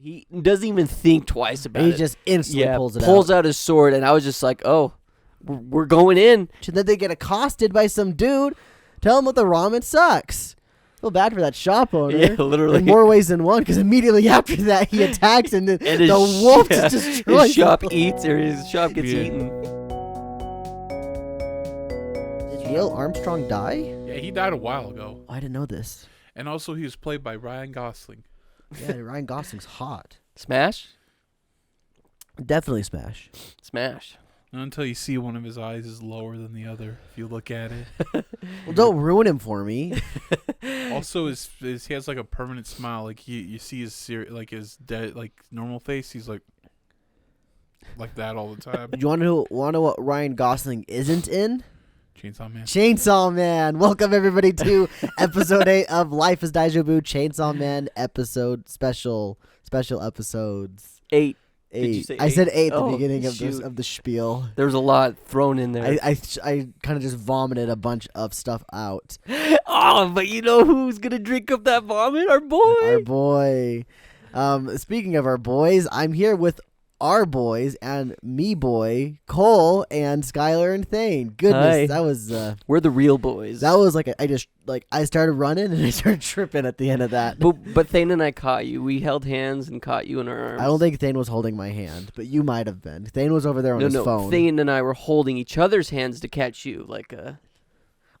He doesn't even think twice about it. He just instantly pulls out his sword, and I was just like, oh, we're going in. And then they get accosted by some dude. Tell him what the ramen sucks. Feel bad for that shop owner. Yeah, literally. In more ways than one, because immediately after that, he attacks, and the wolf just destroys his shop him. his shop gets eaten. Did Neil Armstrong die? Yeah, he died a while ago. I didn't know this. And also, he was played by Ryan Gosling. Yeah, Ryan Gosling's hot. Smash? Definitely smash. Smash. Not until you see one of his eyes is lower than the other, if you look at it. Well, don't ruin him for me. Also, he has like a permanent smile. Like you see his dead, like normal face. He's like that all the time. You want to know what Ryan Gosling isn't in? Chainsaw Man. Chainsaw Man. Welcome everybody to episode 8 of Life is Daijoubu Chainsaw Man episode special episodes. 8. 8. Did you say I said 8 at the Oh, beginning shoot. of the spiel. There was a lot thrown in there. I kind of just vomited a bunch of stuff out. Oh, but you know who's gonna drink up that vomit? Our boy. Our boy. Speaking of our boys, I'm here with our boys and me boy Cole and Skylar and Thane. Goodness, Hi. that was We're the real boys. that was like I started running and I started tripping at the end of that. But Thane and I caught you. We held hands and caught you in our arms. I don't think Thane was holding my hand, but you might have been. Thane was over there on his phone. Thane and I were holding each other's hands to catch you.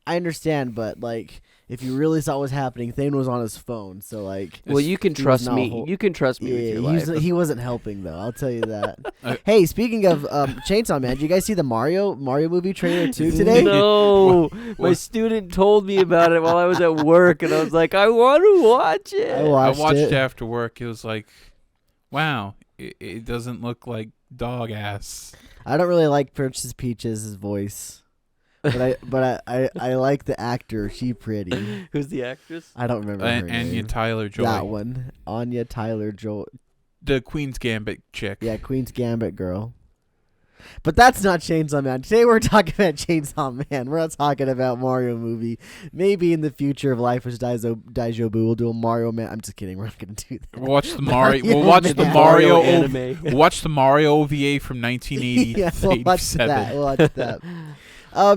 I understand, but like if you really saw what was happening, Thane was on his phone. So like, Well, you can he was trust not me. You can trust me with your life. he wasn't helping though. I'll tell you that. Hey, speaking of Chainsaw Man, did you guys see the Mario movie trailer too today? No, my student told me about it while I was at work, and I was like, I want to watch it. I I watched it. it after work. It was like, wow, it doesn't look like dog ass. I don't really like Princess Peach's voice, but I like the actor. She pretty. Who's the actress? I don't remember her Anya name. Taylor-Joy. That one, Anya Taylor-Joy. The Queen's Gambit chick. Yeah, Queen's Gambit girl. But that's not Chainsaw Man. Today we're talking about Chainsaw Man. We're not talking about Mario movie. Maybe in the future of Life is Daijoubu, we'll do a Mario Man. I'm just kidding. We're not gonna do that. We'll watch the Mario. Mario We'll watch Man. the Mario anime. We'll watch the Mario OVA from 1980. Yeah, we'll watch that. We'll watch that.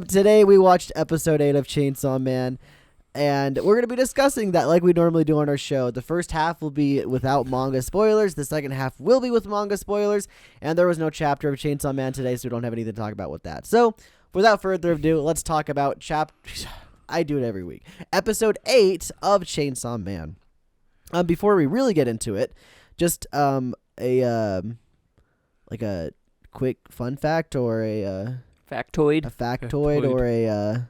Today we watched episode 8 of Chainsaw Man, and we're going to be discussing that like we normally do on our show. The first half will be without manga spoilers. The second half will be with manga spoilers, and there was no chapter of Chainsaw Man today, so we don't have anything to talk about with that. So, without further ado, let's talk about I do it every week. Episode 8 of Chainsaw Man. Before we really get into it, just a quick fun fact or a Factoid. factoid or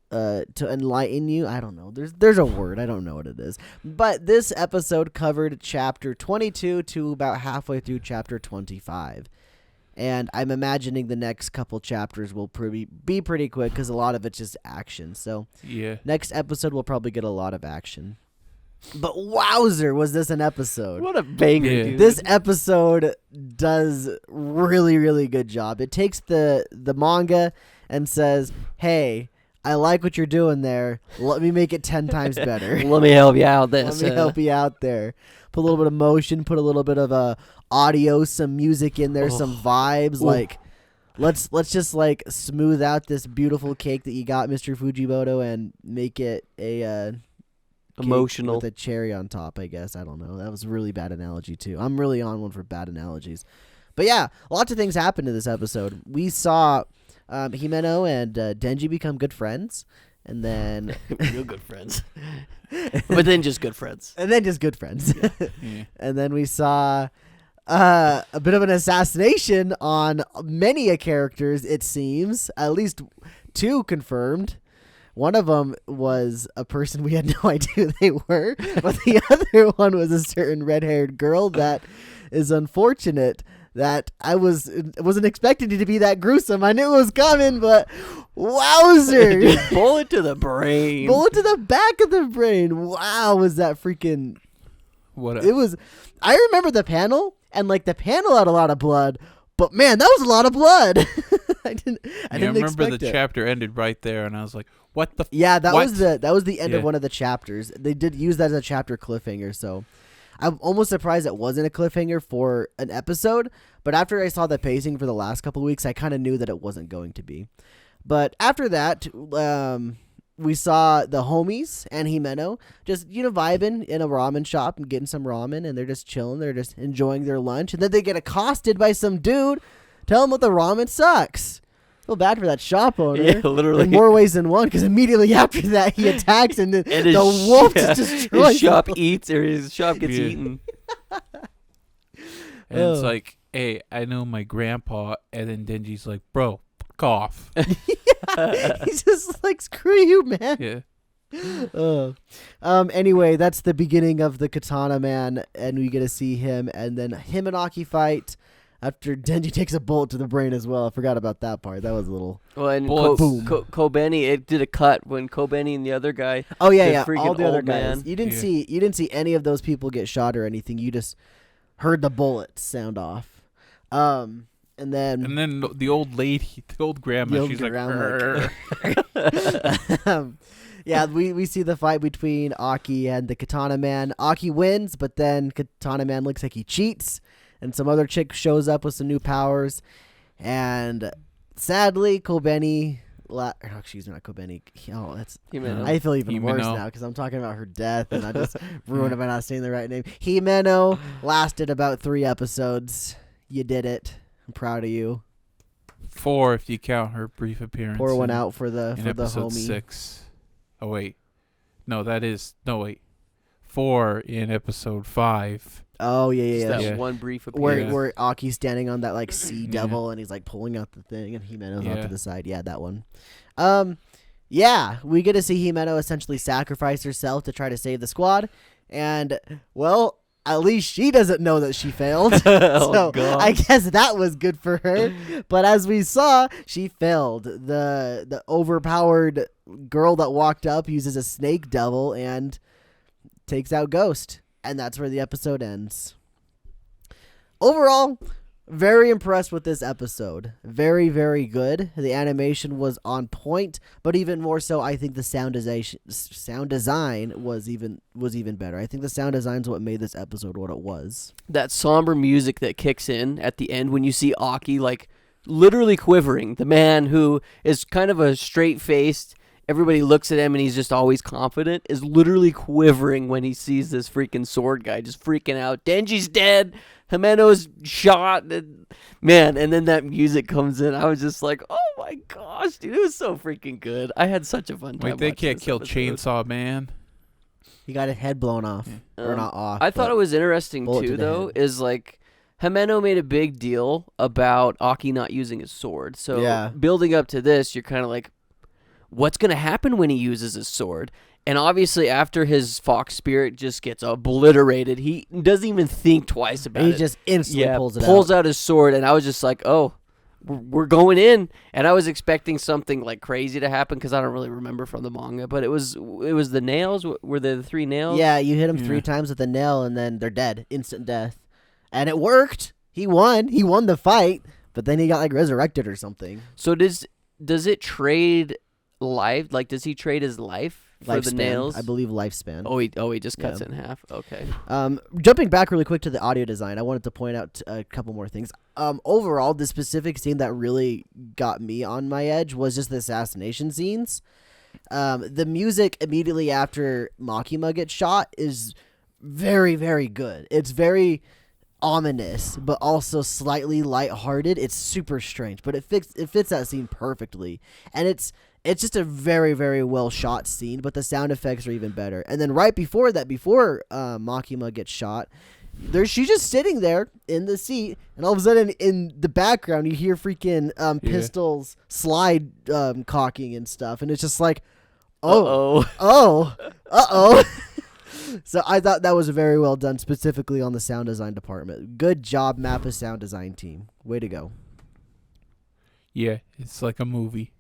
to enlighten you. I don't know. There's a word. I don't know what it is. But this episode covered chapter 22 to about halfway through chapter 25. And I'm imagining the next couple chapters will be pretty quick because a lot of it's just action. So Yeah. next episode we'll probably get a lot of action. But wowzer, was this an episode. What a banger, Yeah. dude. This episode does really, really good job. It takes the manga and says, hey, I like what you're doing there. Let me make it 10 times better. Let me help you out Let this. me help you out there. Put a little bit of motion, put a little bit of audio, some music in there, some vibes. Ooh. Like, let's just like smooth out this beautiful cake that you got, Mr. Fujimoto, and make it a cake Emotional. with a cherry on top, I guess. I don't know. That was a really bad analogy too. I'm really on one for bad analogies. But yeah, lots of things happened in this episode. We saw Himeno and Denji become good friends, and then Real good friends. But then just good friends. and then just good friends. Yeah. And then we saw a bit of an assassination on many a characters, it seems. At least 2 confirmed. One of them was a person we had no idea who they were, but the other one was a certain red-haired girl that is unfortunate that I wasn't expecting it to be that gruesome. I knew it was coming, but wowzer. Bullet to the brain. Bullet to the back of the brain. Wow, was that freaking... What? It was... I remember the panel, and like the panel had a lot of blood, but man, that was a lot of blood. I didn't remember expect the it. chapter ended right there, and I was like, "What the?" Yeah, that what? was the end of Yeah. one of the chapters. They did use that as a chapter cliffhanger, so I'm almost surprised it wasn't a cliffhanger for an episode. But after I saw the pacing for the last couple of weeks, I kind of knew that it wasn't going to be. But after that, we saw the homies and Himeno just, vibing in a ramen shop and getting some ramen, and they're just chilling. They're just enjoying their lunch. And then they get accosted by some dude. Tell them what the ramen sucks. Feel bad for that shop owner. Yeah, literally. In more ways than one, because immediately after that, he attacks and the wolf just destroys his shop him. eats, or his shop gets Yeah. eaten. And it's like, hey, I know my grandpa. And then Denji's like, bro, fuck off. He's just like, screw you, man. Yeah. Anyway, that's the beginning of the Katana Man, and we get to see him, and then him and Aki fight after Denji takes a bullet to the brain as well. I forgot about that part. That was a little... Well, and Bullet. Boom. Kobeni, it did a cut when Kobeni and the other guy. Oh yeah, The yeah. freaking All the other old guys. man. You didn't Yeah. see any of those people get shot or anything. You just heard the bullets sound off. And then And then the old lady, the old grandma, The old she's like, grandma, "Rrr." yeah, we see the fight between Aki and the Katana Man. Aki wins, but then Katana Man looks like he cheats, and some other chick shows up with some new powers, and sadly, Kobeni. Excuse me, not Kobeni. Oh, that's. Himeno. I feel even worse Himeno. now because I'm talking about her death, and I just ruined it by not saying the right name. Himeno lasted about 3 episodes. You did it. I'm proud of you. 4 if you count her brief appearance. Pour one in- out for the in episode homie. 6. Oh wait, no, wait. 4 in episode 5. Oh yeah, Just yeah, that yeah. Yeah. one brief Where appearance. where Aki's standing on that like sea Yeah. devil and he's like pulling out the thing and Himeno's off Yeah. to the side. Yeah, that one. Yeah, we get to see Himeno essentially sacrifice herself to try to save the squad, and well, at least she doesn't know that she failed. Oh, So God. I guess that was good for her. But as we saw, she failed. The overpowered girl that walked up uses a snake devil and takes out Ghost. And that's where the episode ends. Overall, very impressed with this episode. Very, very good. The animation was on point, but even more so, I think the sound design was even better. I think the sound design's what made this episode what it was. That somber music that kicks in at the end when you see Aki like literally quivering, the man who is kind of a straight-faced, everybody looks at him and he's just always confident, is literally quivering when he sees this freaking sword guy, just freaking out. Denji's dead. Himeno's shot. Man, and then that music comes in. I was just like, oh my gosh, dude, it was so freaking good. I had such a fun time. Wait, they watching can't this kill episode. Chainsaw Man. He got his head blown off. Or Um, not off. I thought but- it was interesting bullet to too, the though, head. is like Himeno made a big deal about Aki not using his sword. So Yeah. building up to this, you're kind of like, what's going to happen when he uses his sword? And obviously, after his fox spirit just gets obliterated, he doesn't even think twice about he it. just instantly Yeah, pulls it out. out his sword, and I was just like, oh, we're going in. And I was expecting something like crazy to happen because I don't really remember from the manga, but it was the nails. Were there the 3 nails? Yeah, you hit him 3 Yeah. times with a nail, and then they're dead. Instant death. And it worked. He won. He won the fight, but then he got like resurrected or something. So does it trade life? Like, does he trade his life for the Lifespan, nails? I believe lifespan. He just cuts Yeah. it in half. Okay. Jumping back really quick to the audio design, I wanted to point out a couple more things. Overall, the specific scene that really got me on my edge was just the assassination scenes. The music immediately after Makima gets shot is very, very good. It's very ominous, but also slightly lighthearted. It's super strange, but it fits that scene perfectly, and it's just a very, very well shot scene. But the sound effects are even better. And then right before that, before Makima gets shot, she's just sitting there in the seat, and all of a sudden in the background you hear freaking pistols slide cocking and stuff, and it's just like, oh. So I thought that was very well done, specifically on the sound design department. Good job, Mappa sound design team. Way to go. Yeah, it's like a movie.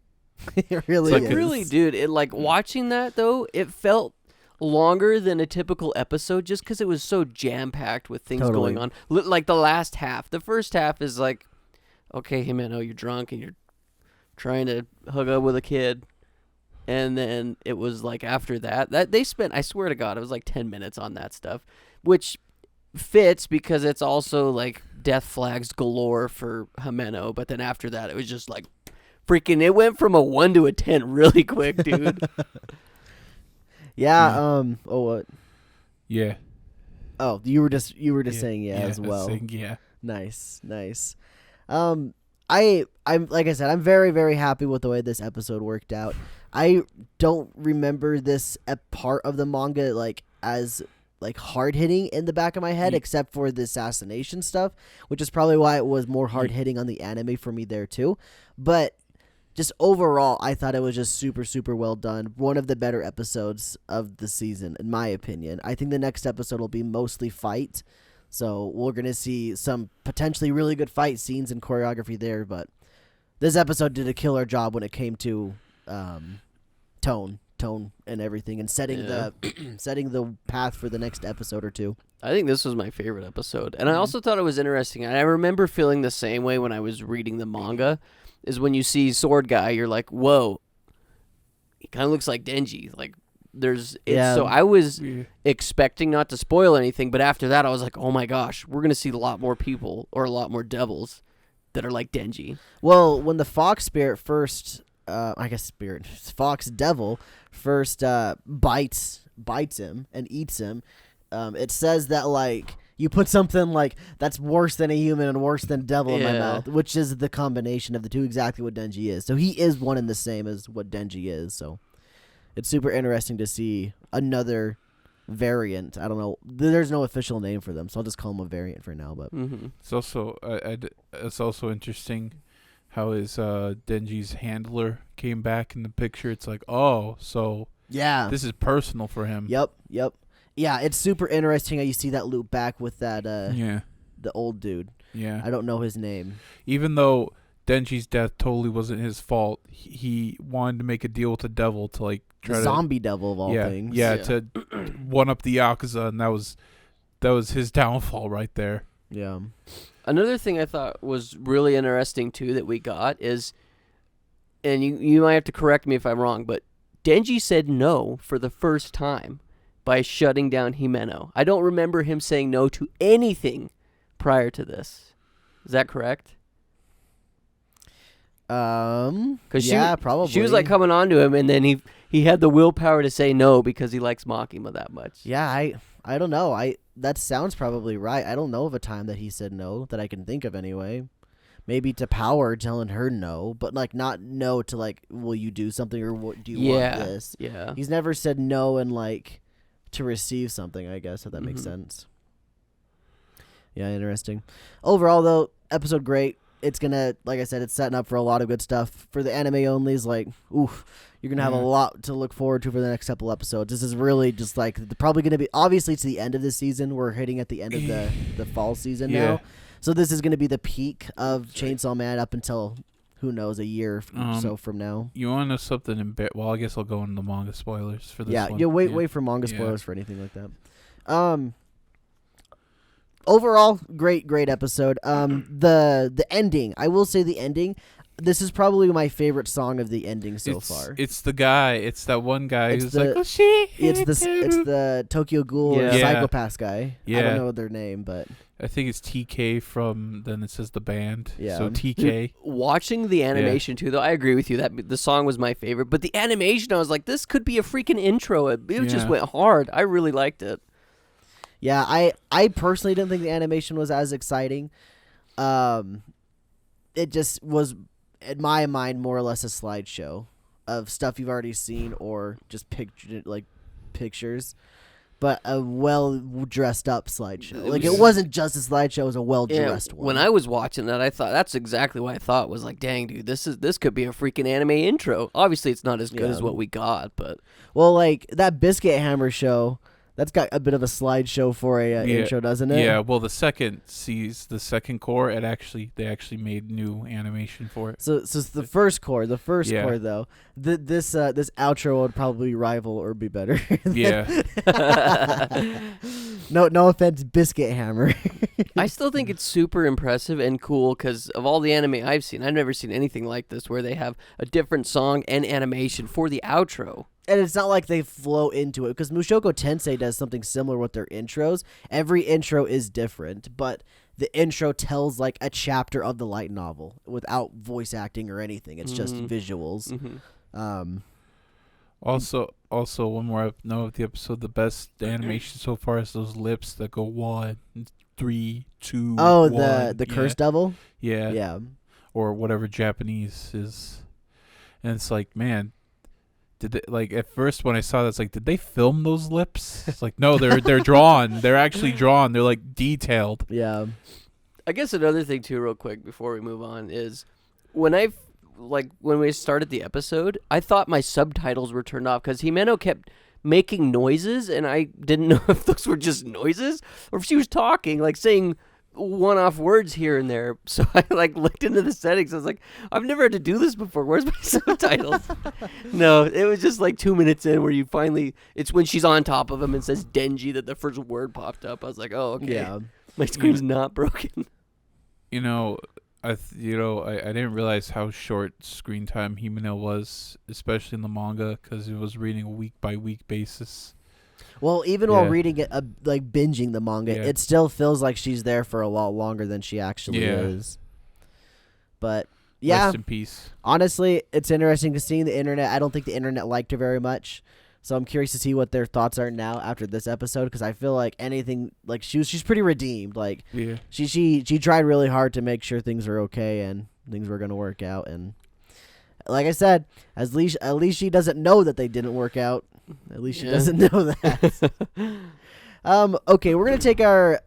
It really It's like is. a- Really, dude. It like watching that though. It felt longer than a typical episode just because it was so jam packed with things Totally. going on. Like the last half. The first half is like, okay, Himeno, you're drunk and you're trying to hook up with a kid. And then it was like after that they spent, I swear to God, it was like 10 minutes on that stuff, which fits because it's also like death flags galore for Himeno, but then after that it was just like freaking it went from a 1 to a 10 really quick, dude. Yeah. Oh, what? Yeah. Oh, you were just saying yeah as well. Saying yeah. Nice. I'm like I said, I'm very, very happy with the way this episode worked out. I don't remember this part of the manga like as like hard hitting in the back of my head, except for the assassination stuff, which is probably why it was more hard hitting on the anime for me there too. But just overall, I thought it was just super, super well done. One of the better episodes of the season, in my opinion. I think the next episode will be mostly fight. So we're going to see some potentially really good fight scenes and choreography there. But this episode did a killer job when it came to tone and everything, and setting the path for the next episode or two. I think this was my favorite episode. And I also thought it was interesting. And I remember feeling the same way when I was reading the manga. Is when you see Sword Guy, you're like, whoa, he kind of looks like Denji. Like, so I was expecting not to spoil anything, but after that, I was like, oh my gosh, we're going to see a lot more people or a lot more devils that are like Denji. Well, when the Fox Devil first bites him and eats him, it says that, like, you put something like that's worse than a human and worse than a devil in my mouth, which is the combination of the two, exactly what Denji is. So he is one and the same as what Denji is. So it's super interesting to see another variant. I don't know. There's no official name for them, so I'll just call him a variant for now. But it's also it's also interesting how his Denji's handler came back in the picture. It's like, oh, so this is personal for him. Yep. Yeah, it's super interesting how you see that loop back with that the old dude. Yeah. I don't know his name. Even though Denji's death totally wasn't his fault, he wanted to make a deal with the devil to like try the zombie devil of all things. Yeah, to one up the Yakuza, and that was his downfall right there. Yeah. Another thing I thought was really interesting too that we got is, and you might have to correct me if I'm wrong, but Denji said no for the first time by shutting down Himeno. I don't remember him saying no to anything prior to this. Is that correct? Probably. She was like coming on to him, and then he had the willpower to say no because he likes Makima that much. Yeah, I don't know. That sounds probably right. I don't know of a time that he said no that I can think of anyway. Maybe to Power telling her no, but like not no to like, will you do something or what do you want this? Yeah. He's never said no and like to receive something, I guess, if that makes sense. Yeah, interesting. Overall, though, episode great. It's gonna, like I said, it's setting up for a lot of good stuff. For the anime onlys, like, oof, you're gonna have a lot to look forward to for the next couple episodes. This is really just like probably gonna be, obviously it's the end of the season. We're hitting at the end of the fall season now, so this is gonna be the peak of Chainsaw Man up until who knows, a year or so from now. You want to know something well, I guess I'll go into the manga spoilers for this one. Yeah, wait for manga spoilers for anything like that. Overall, great episode. The ending, I will say the ending, this is probably my favorite song of the ending so far. It's the guy, it's that one guy who's like, oh shit. It's the Tokyo Ghoul or Psychopath guy. Yeah. I don't know their name, but I think it's TK from, then it says the band. Yeah. So TK. Dude, watching the animation too, though, I agree with you that the song was my favorite, but the animation, I was like, this could be a freaking intro. It just went hard. I really liked it. Yeah, I personally didn't think the animation was as exciting. It just was, in my mind, more or less a slideshow of stuff you've already seen or just pictures. But a well-dressed up slideshow. Like, it wasn't just a slideshow, it was a well-dressed one. When I was watching that, I thought, that's exactly what I thought, was like, dang, dude, this could be a freaking anime intro. Obviously, it's not as good as what we got, but... Well, like, that Biscuit Hammer show... That's got a bit of a slideshow for a intro, doesn't it? Yeah, well, the second core, they actually made new animation for it. So the first core, though, this outro would probably rival or be better. Yeah. No offense, Biscuit Hammer. I still think it's super impressive and cool because of all the anime I've seen, I've never seen anything like this where they have a different song and animation for the outro. And it's not like they flow into it, because Mushoku Tensei does something similar with their intros. Every intro is different, but the intro tells like a chapter of the light novel without voice acting or anything. It's just visuals. Mm-hmm. Also, one more note of the episode: the best animation so far is those lips that go 1, 3, 2. Oh, 1. the Curse Devil. Yeah. Yeah. Or whatever Japanese is, and it's like, man, did they, like at first when I saw that, it's like, did they film those lips? It's like, no, they're drawn. They're actually drawn. They're like detailed. Yeah. I guess another thing too, real quick, before we move on, is when we started the episode, I thought my subtitles were turned off because Himeno kept making noises, and I didn't know if those were just noises or if she was talking, like saying one-off words here and there. So I looked into the settings. I was like, I've never had to do this before. Where's my subtitles? No, it was just like 2 minutes in where you finally, it's when she's on top of him and says Denji that the first word popped up. I was like, oh, okay. Yeah. My screen's not broken. I didn't realize how short screen time Himeno was, especially in the manga, because it was reading a week by week basis. Well, even while reading it, binging the manga, it still feels like she's there for a lot longer than she actually is. But yeah, rest in peace. Honestly, it's interesting to see the internet. I don't think the internet liked her very much. So I'm curious to see what their thoughts are now after this episode, because I feel like anything, like she's pretty redeemed. Like she tried really hard to make sure things are okay and things were gonna work out. And like I said, at least she doesn't know that they didn't work out. At least she doesn't know that. Okay, we're gonna take our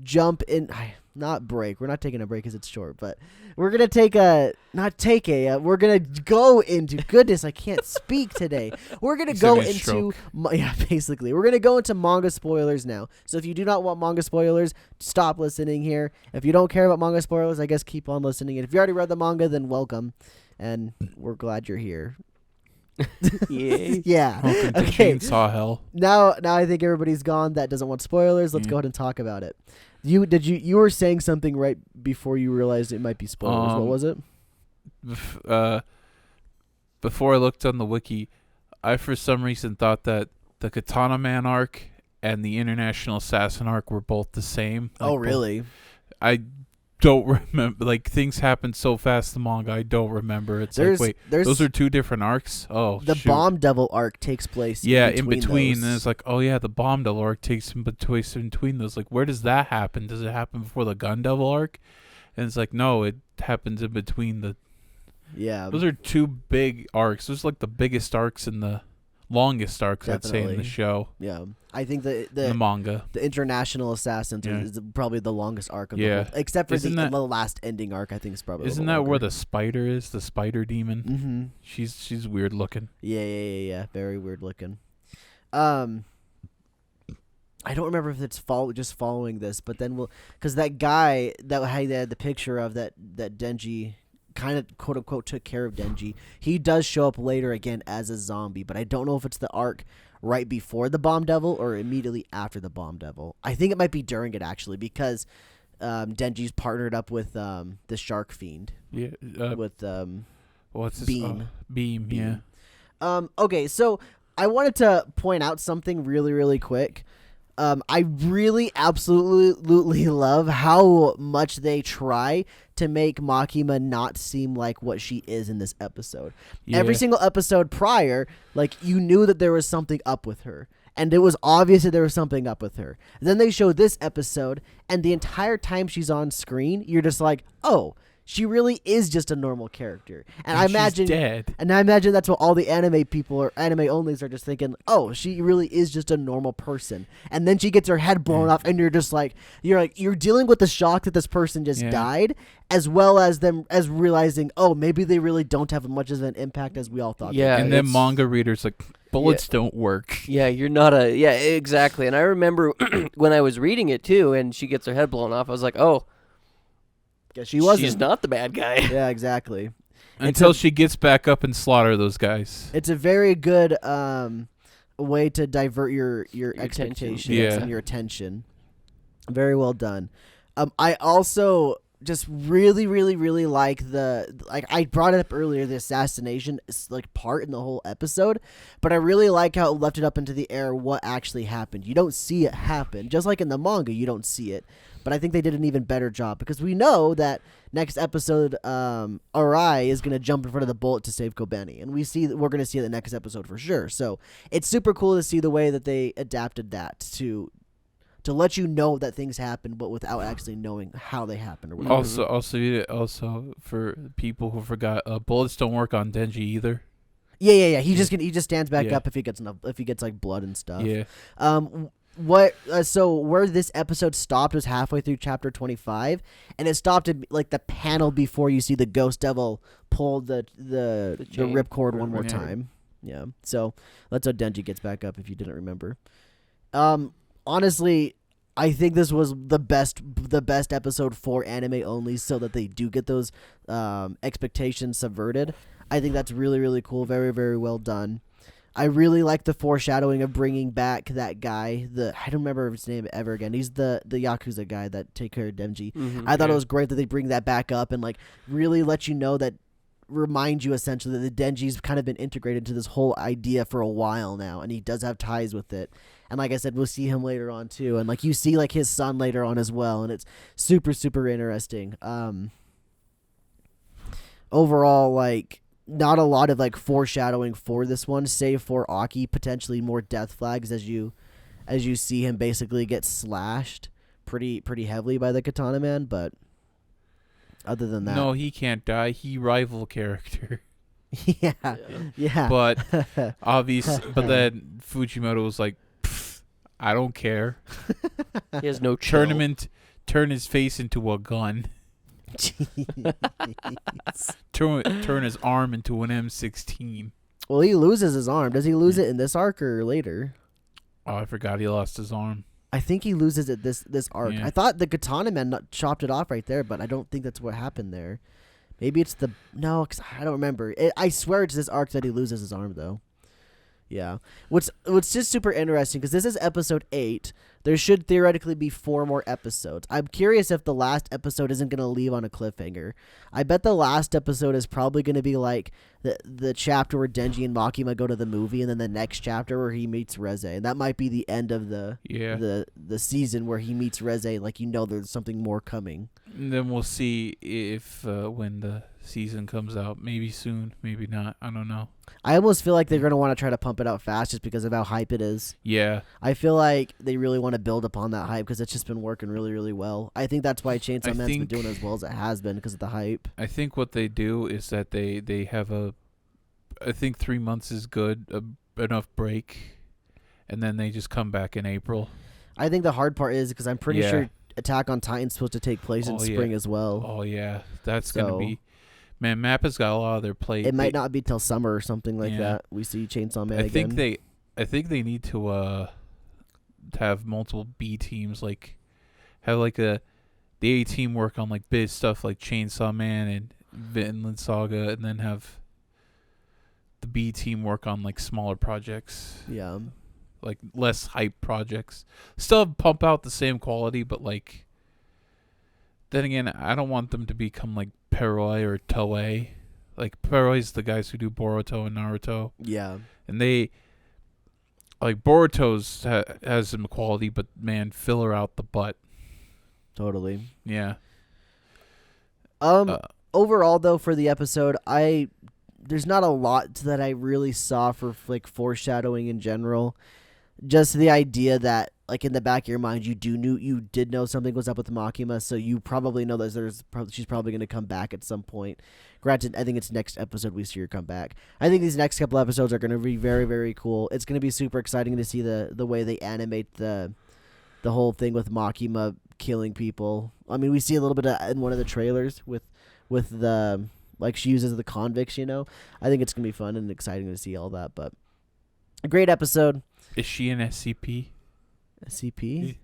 jump in. Not break. We're not taking a break because it's short, but we're gonna take we're gonna go into goodness. I can't speak today. We're gonna go into basically we're gonna go into manga spoilers now. So if you do not want manga spoilers, stop listening here. If you don't care about manga spoilers, I guess keep on listening. And if you already read the manga, then welcome, and we're glad you're here. Yeah. Welcome to Chainsaw Hell. Now I think everybody's gone that doesn't want spoilers. Let's go ahead and talk about it. You were saying something right before you realized it might be spoilers. What was it? Before I looked on the wiki, I for some reason thought that the Katana Man arc and the International Assassin arc were both the same. Oh, really? I don't remember. Like, things happen so fast in the manga, I don't remember. It's those are two different arcs? Oh, the Bomb Devil arc takes place in between. And it's like, oh, yeah, the Bomb Devil arc takes in between those. Like, where does that happen? Does it happen before the Gun Devil arc? And it's like, no, it happens in between the... Yeah. Those are two big arcs. Those are like the biggest arcs and the longest arcs, Definitely. I'd say, in the show. Yeah. I think the manga. The International Assassins is probably the longest arc of the whole, except for the last ending arc. I think is probably. Isn't that where the spider is? The spider demon. Mm-hmm. She's weird looking. Yeah. Very weird looking. I don't remember if it's just following this, but then because that guy that had the picture of that Denji kind of quote unquote took care of Denji. He does show up later again as a zombie, but I don't know if it's the arc right before the Bomb Devil or immediately after the Bomb Devil. I think it might be during it actually, because Denji's partnered up with the Shark Fiend. Yeah. With what's his Beam. Beam. Yeah. Okay, so I wanted to point out something really, really quick. I really absolutely love how much they try to make Makima not seem like what she is in this episode. Yeah. Every single episode prior, like, you knew that there was something up with her. And it was obvious that there was something up with her. Then they show this episode, and the entire time she's on screen, you're just like, oh, she really is just a normal character. And I imagine she's dead. And I imagine that's what all the anime people or anime onlys are just thinking, oh, she really is just a normal person. And then she gets her head blown off, and you're dealing with the shock that this person just died, as well as realizing, oh, maybe they really don't have as much of an impact as we all thought. Yeah. And then manga readers like, bullets don't work. Yeah, you're not exactly. And I remember when I was reading it too, and she gets her head blown off, I was like, oh, she's not the bad guy. Yeah, exactly. Until she gets back up and slaughter those guys. It's a very good way to divert your attention. expectations Yeah. and your attention. Very well done. I also just really, really, really like I brought it up earlier, the assassination part in the whole episode, but I really like how it left it up into the air what actually happened. You don't see it happen, just like in the manga, you don't see it. But I think they did an even better job because we know that next episode, Arai is going to jump in front of the bullet to save Kobeni, and we're going to see it the next episode for sure. So it's super cool to see the way that they adapted that to let you know that things happen, but without actually knowing how they happen or whatever. Also for people who forgot, bullets don't work on Denji either. Yeah. He just stands back Yeah. up if he gets like blood and stuff. Yeah. So where this episode stopped was halfway through chapter 25, and it stopped at like the panel before you see the Ghost Devil pull the ripcord one more time. Yeah. So that's how Denji gets back up if you didn't remember. Honestly, I think this was the best episode for anime only, so that they do get those expectations subverted. I think that's really, really cool. Very, very well done. I really like the foreshadowing of bringing back that guy. I don't remember his name ever again. He's the Yakuza guy that take care of Denji. I thought it was great that they bring that back up and really let you know that, remind you essentially that the Denji's kind of been integrated into this whole idea for a while now, and he does have ties with it. And like I said, we'll see him later on too, and you see his son later on as well, and it's super, super interesting. Overall, not a lot of foreshadowing for this one, save for Aki, potentially more death flags as you see him basically get slashed pretty heavily by the Katana Man, but other than that, No, he can't die. He rival character. yeah. But but then Fujimoto was like, I don't care. He has no chill. Turn his face into a gun. Turn his arm into an M16. Well, he loses his arm. Does he lose it in this arc or later? Oh, I forgot he lost his arm. I think he loses it this arc. Yeah. I thought the Katana Man chopped it off right there, but I don't think that's what happened there. Maybe it's no, because I don't remember. I swear it's this arc that he loses his arm, though. Yeah. What's just super interesting, because this is episode 8. There should theoretically be 4 more episodes. I'm curious if the last episode isn't going to leave on a cliffhanger. I bet the last episode is probably going to be like the chapter where Denji and Makima go to the movie, and then the next chapter where he meets Reze. And that might be the end of the season where he meets Reze, there's something more coming. And then we'll see if when the season comes out. Maybe soon, maybe not. I don't know. I almost feel like they're going to want to try to pump it out fast just because of how hype it is. Yeah. I feel like they really want to build upon that hype because it's just been working really, really well. I think that's why Chainsaw Man's been doing as well as it has been, because of the hype. I think what they do is that they have I think 3 months is good, enough break, and then they just come back in April. I think the hard part is because I'm pretty sure Attack on Titan's supposed to take place in spring as well. Oh, yeah. That's going to be... Man, Mappa's got a lot on their plate. It might not be till summer or something like that. We see Chainsaw Man again. I think they need to have multiple B teams, have the A team work on big stuff like Chainsaw Man and Vinland Saga, and then have the B team work on smaller projects. Yeah. Less hype projects. Still pump out the same quality, but then again, I don't want them to become Peroi or Toei. Peroi's the guys who do Boruto and Naruto. Yeah. And they Boruto's has some quality, but man, filler out the butt. Totally. Yeah. Overall though, for the episode, there's not a lot that I really saw for foreshadowing in general. Just the idea that in the back of your mind you did know something was up with Makima, so you probably know that she's probably going to come back at some point. Granted, I think it's next episode we see her come back. I think these next couple episodes are going to be very, very cool. It's going to be super exciting to see the way they animate the whole thing with Makima killing people. I mean, we see a little bit in one of the trailers with the she uses the convicts. I think it's going to be fun and exciting to see all that. But a great episode. Is she an SCP? SCP?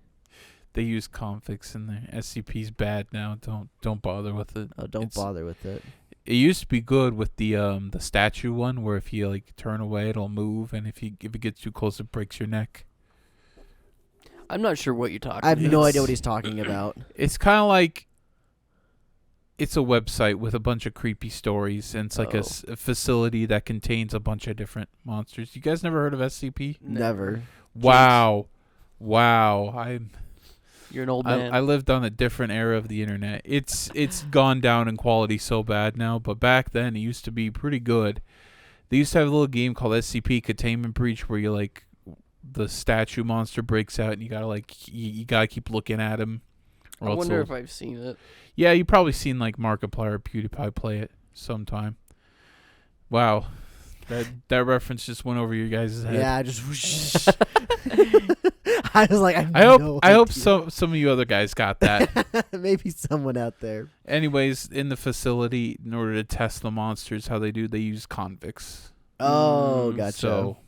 They use convicts in there. SCP's bad now. Don't bother with it. Oh, don't bother with it. It used to be good with the statue one, where if you like turn away, it'll move, and if it gets too close, it breaks your neck. I'm not sure what you're talking I have about. no idea what he's talking about. It's kind of like it's a website with a bunch of creepy stories, and it's like a facility that contains a bunch of different monsters. You guys never heard of SCP? Never. Wow. You're an old man. I lived on a different era of the internet. It's gone down in quality so bad now, but back then it used to be pretty good. They used to have a little game called SCP Containment Breach, where you like the statue monster breaks out and you gotta you gotta keep looking at him. I wonder if I've seen it. Yeah, you've probably seen like Markiplier or PewDiePie play it sometime. Wow. That reference just went over your guys' head. Yeah, just. I was like, I hope some of you other guys got that. Maybe someone out there. Anyways, in the facility, in order to test the monsters, how they use convicts. Oh, gotcha. So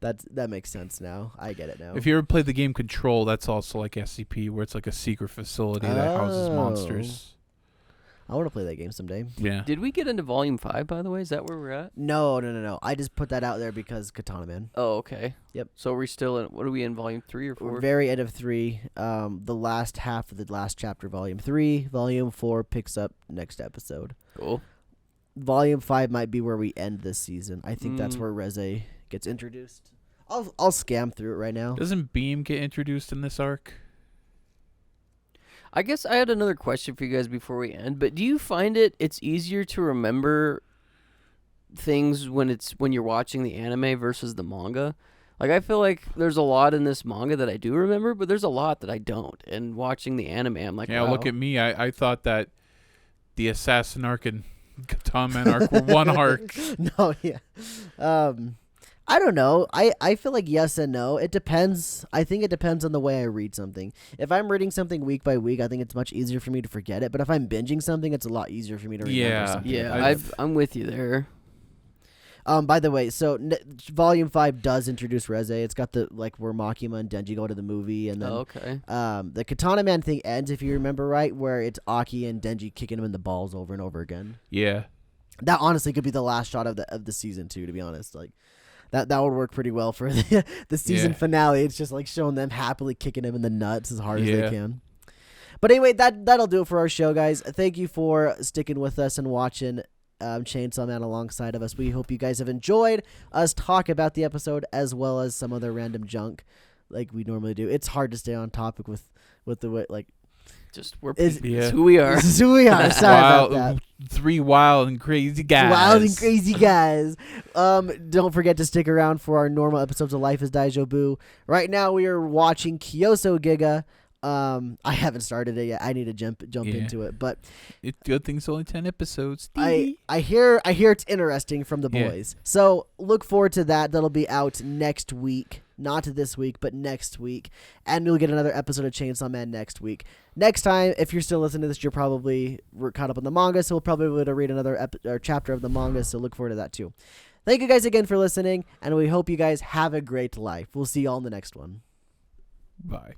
that makes sense now. I get it now. if you ever played the game Control, that's also like SCP, where it's like a secret facility that houses monsters. I want to play that game someday. Yeah. Did we get into Volume 5, by the way? Is that where we're at? No. I just put that out there because Katana Man. Oh, okay. Yep. So we're still in, what are we in, Volume 3 or 4? We're very end of 3. The last half of the last chapter, Volume 3. Volume 4 picks up next episode. Cool. Volume 5 might be where we end this season. I think that's where Reze gets introduced. I'll scam through it right now. Doesn't Beam get introduced in this arc? I guess I had another question for you guys before we end, but do you find it's easier to remember things when you're watching the anime versus the manga? Like, I feel like there's a lot in this manga that I do remember, but there's a lot that I don't. And watching the anime, I'm like, Yeah, wow. look at me. I thought that the Assassin arc and Katana Man arc were one arc. No, yeah. I don't know. I feel like yes and no. It depends. I think it depends on the way I read something. If I'm reading something week by week, I think it's much easier for me to forget it. But if I'm binging something, it's a lot easier for me to remember something. Yeah, I'm with you there. By the way, so Volume 5 does introduce Reze. It's got the where Makima and Denji go to the movie, and then okay. The Katana Man thing ends, if you remember right, where it's Aki and Denji kicking him in the balls over and over again. Yeah. That honestly could be the last shot of the season 2, to be honest. Like that would work pretty well for the season finale. It's just like showing them happily kicking him in the nuts as hard as they can. But anyway, that'll do it for our show, guys. Thank you for sticking with us and watching Chainsaw Man alongside of us. We hope you guys have enjoyed us talk about the episode as well as some other random junk like we normally do. It's hard to stay on topic with the way just it's who we are. This is who we are. Sorry about that. 3 wild and crazy guys. Wild and crazy guys. Don't forget to stick around for our normal episodes of Life is Daijoubu. Right now we are watching Kyoso Giga. I haven't started it yet. I need to jump into it, but it's good thing it's only 10 episodes. I hear it's interesting from the boys. So look forward to that. That'll be out next week. Not this week, but next week. And we'll get another episode of Chainsaw Man next week. Next time, if you're still listening to this, we're caught up on the manga, so we'll probably be able to read another chapter of the manga, so look forward to that too. Thank you guys again for listening, and we hope you guys have a great life. We'll see you all in the next one. Bye.